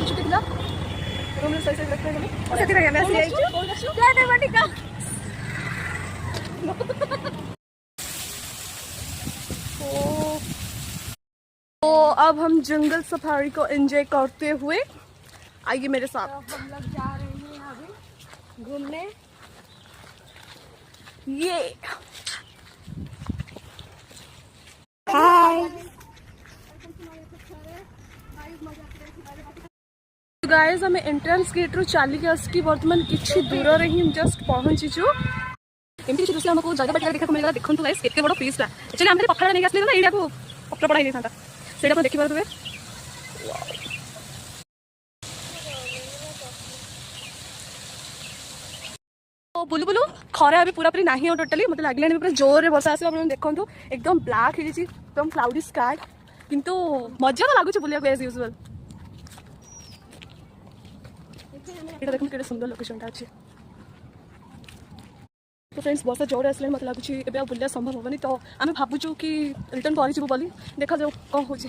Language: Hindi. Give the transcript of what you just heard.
छुट्टी थिला रूम रे सही रखते गले और सेति रे मैं आइछु क्या नहीं बटिका तो अब हम जंगल सफारी को एंजॉय करते हुए आइए मेरे साथ। तो हम लोग जा रहे हैं अभी घूमने। ये हाय गाइस हमें एंट्रेंस गेट रू चलिक आसिक बर्तमान किसी दूर रे ही जस्ट पहुंचीचु। एमती किसी हमको जगह बाटिका देखा मिलला देखंतु गाइस केते बड़ फीस ता एक्चुअली हम पखड़ा नहीं आसले ना एइडा को पक्का पढ़ाई देता सेटा देखि पारुवे। तो बुलु बुलु खरा अभी पूरा पूरी नाही हो टोटली मते लागलानी पूरा जोर रे वर्षा आसी आपण देखंतु एकदम ब्लैक हे जी एकदम क्लाउडी स्काई किंतु मजा तो लागुछ बुलिया को एज यूजुअल। एटा देखम केते सुंदर लोकेशन ता अछि। तो फ्रेंड्स वर्षा जोर आसले मत लागुछ एबे आ बुलिया संभव होबनी तो आमे भाबुछु कि रिटर्न करि जिवो बोली देखा जाऊ कोन होची।